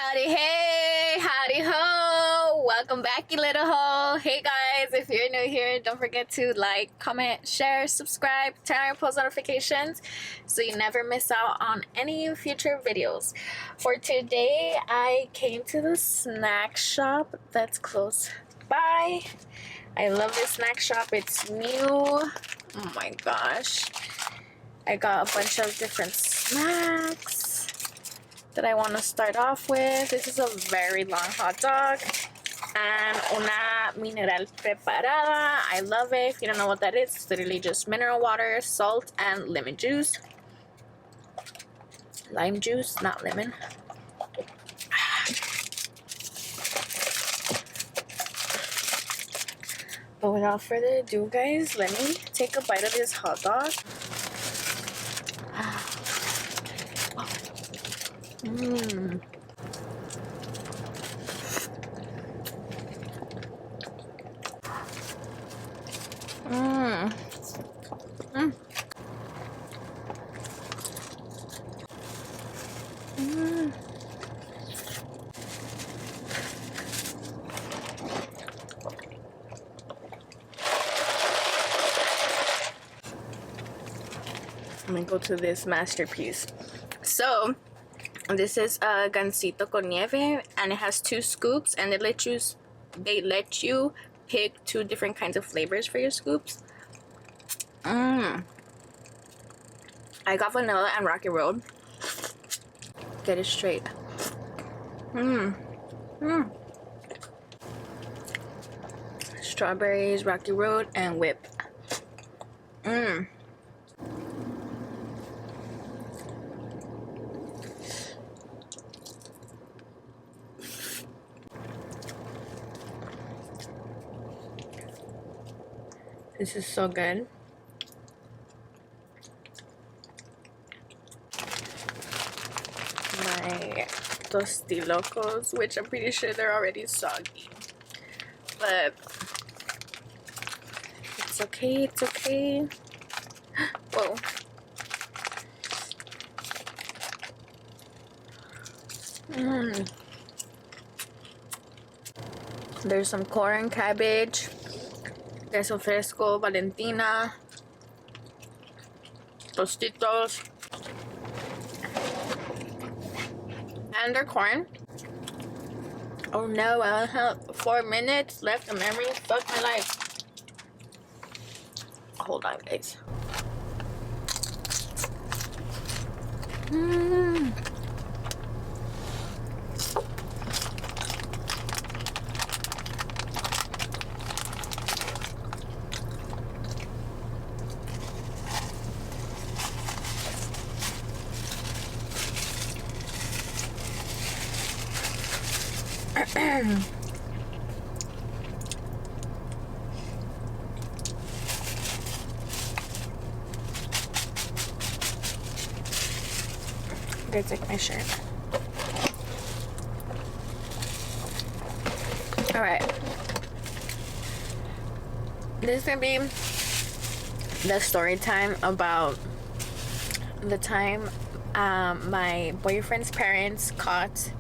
Howdy, hey, howdy ho, welcome back, you little ho. Hey guys, if you're new here, don't forget to like, comment, share, subscribe, turn on your post notifications so you never miss out on any future videos. For today, I came to the snack shop that's close by. I love this snack shop, it's new. Oh my gosh, I got a bunch of different snacks that I want to start off with. This is a very long hot dog and una mineral preparada. I love it. If you don't know what that is, it's literally just mineral water, salt, and lemon juice. Lime juice, not lemon. But without further ado, guys, let me take a bite of this hot dog. Mmm. Mmm. Mmm. Mmm. Let me go to this masterpiece. So this is a gansito con nieve, and it has 2 scoops, and they let you pick 2 different kinds of flavors for your scoops. I got vanilla and Rocky Road. Get it straight. Strawberries, Rocky Road, and whip. This is so good. My tostilocos, which I'm pretty sure they're already soggy. But it's okay, it's okay. Whoa. There's some corn, cabbage, queso fresco, Valentina, Tostitos, and their corn. Oh no, I only have 4 minutes left of memory. Fuck my life. Hold on, guys. I'm gonna take my shirt. Alright. This is gonna be the story time about the time my boyfriend's parents caught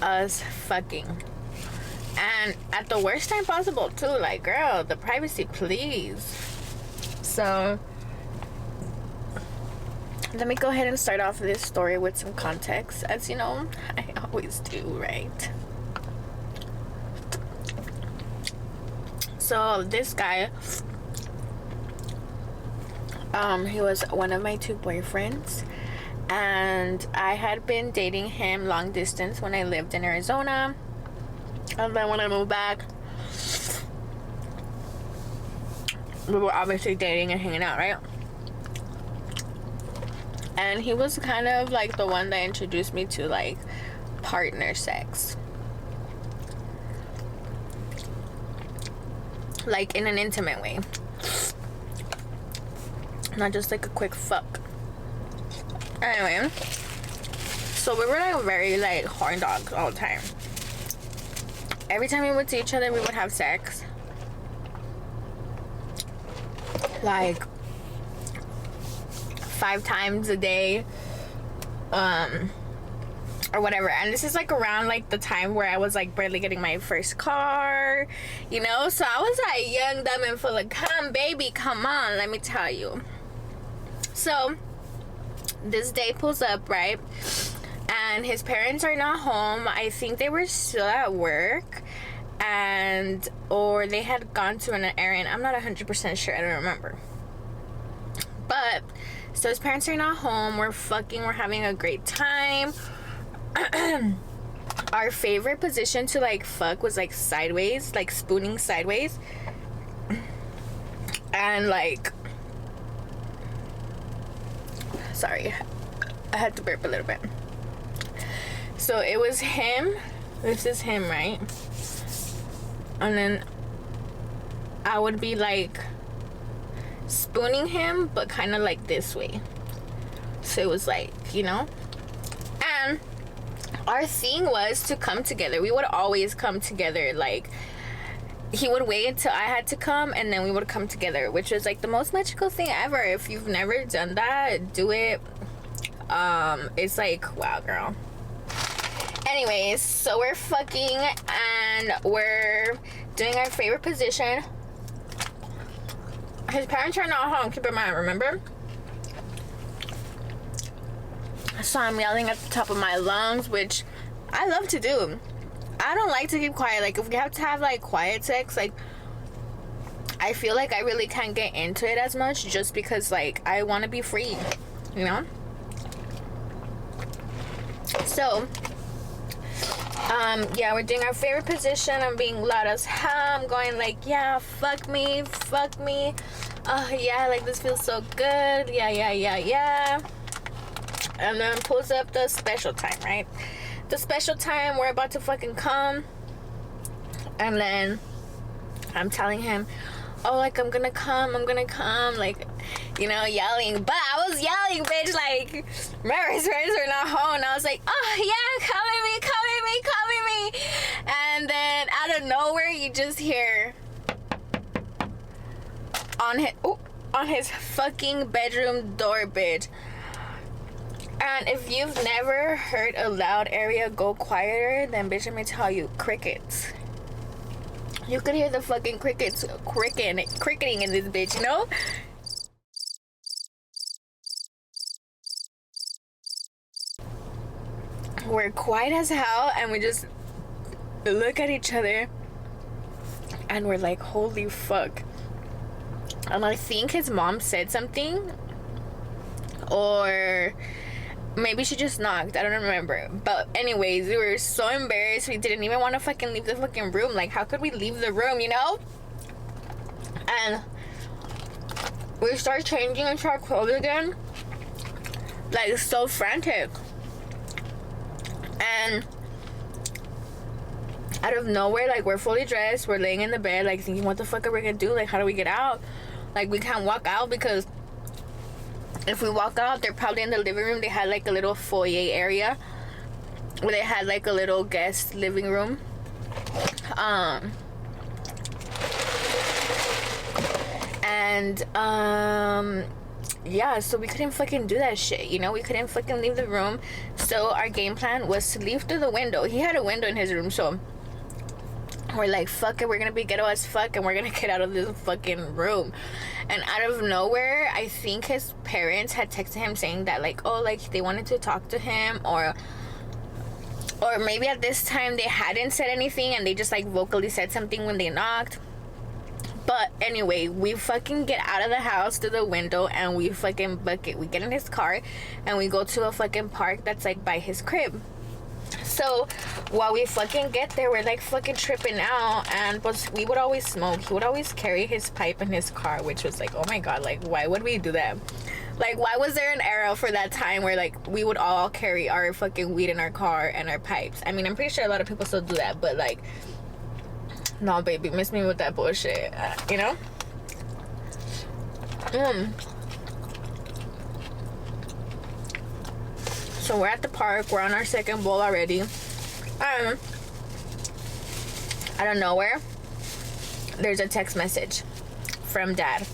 us fucking. And at the worst time possible too. Like, girl, the privacy, please. So let me go ahead and start off this story with some context, as you know I always do, right? So this guy, he was one of my 2 boyfriends, and I had been dating him long distance when I lived in Arizona. And then when I moved back, we were obviously dating and hanging out, right? And he was kind of like the one that introduced me to like partner sex, like in an intimate way, not just like a quick fuck. Anyway, so we were like very like horn dogs all the time. Every time we would see each other, we would have sex. Like 5 times a day. or whatever. And this is like around like the time where I was like barely getting my first car, you know. So I was like young, dumb, and full of come, baby, come on, let me tell you. So this day pulls up, right? And his parents are not home. I think they were still at work, and or they had gone to an errand. I'm not 100% sure. I don't remember. But so his parents are not home. We're having a great time. Our favorite position to like fuck was like sideways, like spooning sideways. And like, sorry, I had to burp a little bit. So it was him. This is him, right? And then I would be like spooning him, but kind of like this way. So it was like, you know. And our thing was to come together. We would always come together. Like, he would wait until I had to come, and then we would come together, which was like the most magical thing ever. If you've never done that, do it. It's like, wow, girl. Anyways, so we're fucking and we're doing our favorite position. His parents are not home, keep in mind, remember? So I'm yelling at the top of my lungs, which I love to do. I don't like to keep quiet. Like, if we have to have like quiet sex, like, I feel like I really can't get into it as much, just because like I want to be free, you know. So yeah, we're doing our favorite position. I'm being loud as hell. I'm going like, yeah, fuck me, oh yeah, like this feels so good, yeah. And then pulls up the special time, right? The special time, we're about to fucking come. And then I'm telling him, oh, like, I'm gonna come, like, you know, yelling. But I was yelling, bitch, like, remember, his parents were not home. And I was like, oh, yeah, come at me. And then out of nowhere, you just hear on his fucking bedroom door, bitch. And if you've never heard a loud area go quieter, then bitch, let me tell you, crickets. You could hear the fucking crickets cricketing in this bitch, you know? We're quiet as hell, and we just look at each other, and we're like, holy fuck. And I think his mom said something, or maybe she just knocked, I don't remember. But anyways, we were so embarrassed, we didn't even want to fucking leave the fucking room. Like, how could we leave the room, you know? And we start changing into our clothes again, like, so frantic. And out of nowhere, like, we're fully dressed, we're laying in the bed, like, thinking, what the fuck are we gonna do? Like, how do we get out? Like, we can't walk out, because if we walk out, they're probably in the living room. They had like a little foyer area where they had like a little guest living room. Yeah, so we couldn't fucking do that shit, you know? We couldn't fucking leave the room. So our game plan was to leave through the window. He had a window in his room, so we're like, fuck it, we're gonna be ghetto as fuck, and we're gonna get out of this fucking room. And out of nowhere, I think his parents had texted him saying that, like, oh, like, they wanted to talk to him, or maybe at this time they hadn't said anything and they just like vocally said something when they knocked. But anyway, we fucking get out of the house through the window, and we fucking book it. We get in his car and we go to a fucking park that's like by his crib. So while we fucking get there, we're like fucking tripping out, and we would always smoke. He would always carry his pipe in his car, which was like, oh my god, like, why would we do that? Like, why was there an era for that time where like we would all carry our fucking weed in our car and our pipes? I mean, I'm pretty sure a lot of people still do that, but like, no, baby, miss me with that bullshit, you know? So we're at the park, we're on our second bowl already. Out of nowhere, there's a text message from dad.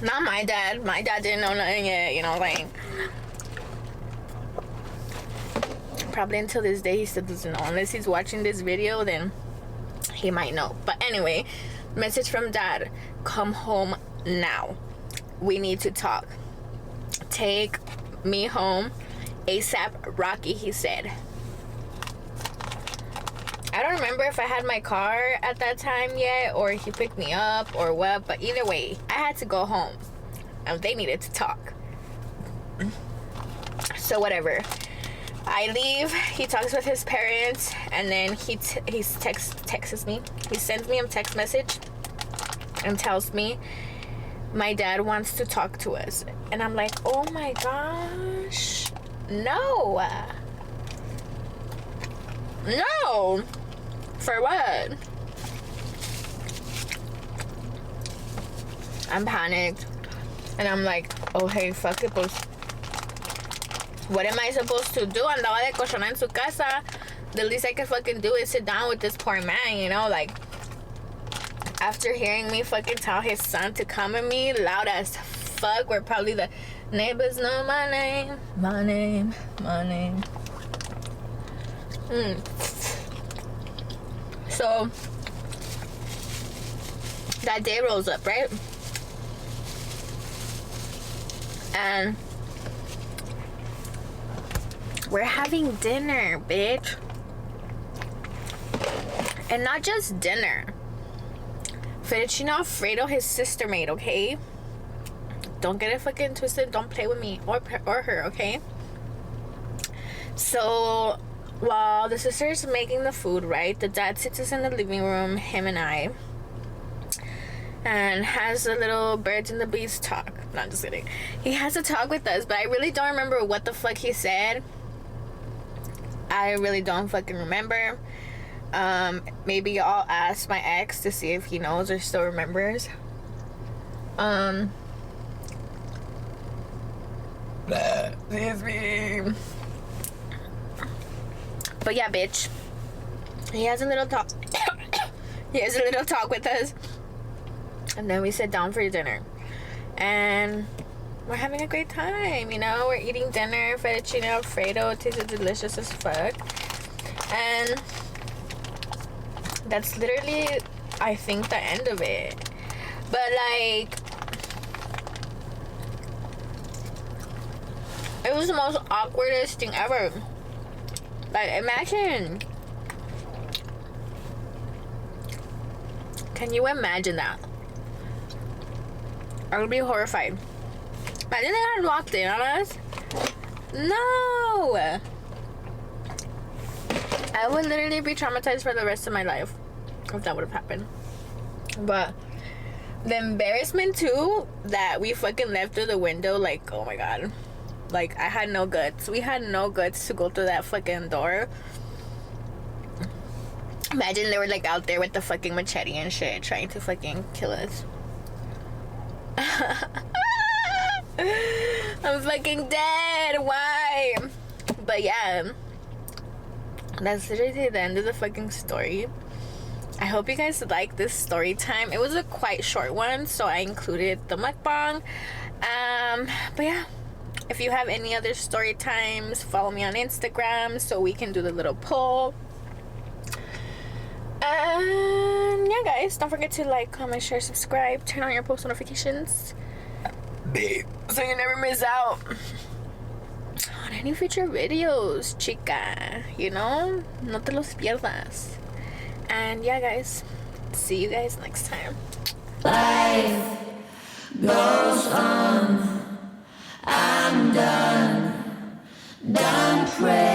Not my dad. My dad didn't know nothing yet, you know, like, probably until this day he still doesn't know. Unless he's watching this video, then he might know. But anyway, message from dad: come home now, we need to talk. Take me home ASAP, Rocky, he said. I don't remember if I had my car at that time yet, or he picked me up or what, but either way, I had to go home and they needed to talk. So whatever, I leave, he talks with his parents, and then he texts me. He sends me a text message and tells me my dad wants to talk to us. And I'm like, oh my gosh, no. No. For what? I'm panicked. And I'm like, oh hey, fuck it, pues. What am I supposed to do? Andaba de cochona en su casa. The least I can fucking do is sit down with this poor man, you know? Like, after hearing me fucking tell his son to come at me loud as fuck, where probably the neighbors know my name. My name. My name. So, that day rolls up, right? And we're having dinner, bitch. And not just dinner. Fettuccine Alfredo his sister made, okay? Don't get it fucking twisted. Don't play with me or her, okay? So, while the sister is making the food, right? The dad sits us in the living room, him and I, and has a little birds and the bees talk. No, I'm just kidding. He has a talk with us, but I really don't remember what the fuck he said. I really don't fucking remember. Maybe I'll ask my ex to see if he knows or still remembers. Excuse me. But yeah, bitch. He has a little talk. He has a little talk with us. And then we sit down for dinner. And we're having a great time, you know? We're eating dinner, fettuccine Alfredo. It tasted delicious as fuck. And that's literally, I think, the end of it. But, like, it was the most awkwardest thing ever. Like, imagine. Can you imagine that? I would be horrified. Imagine they had walked in on us. No. I would literally be traumatized for the rest of my life if that would have happened. But the embarrassment too, that we fucking left through the window, like, oh my god. Like, I had no guts. We had no guts to go through that fucking door. Imagine they were like out there with the fucking machete and shit, trying to fucking kill us. I'm fucking dead. Why? But yeah, that's literally the end of the fucking story. I hope you guys like this story time. It was a quite short one, so I included the mukbang. But yeah, if you have any other story times, follow me on Instagram so we can do the little poll. And yeah, guys, don't forget to like, comment, share, subscribe, turn on your post notifications, so you never miss out on any future videos, chica. You know, no te los pierdas. And yeah, guys, see you guys next time. Life goes on. I'm done praying.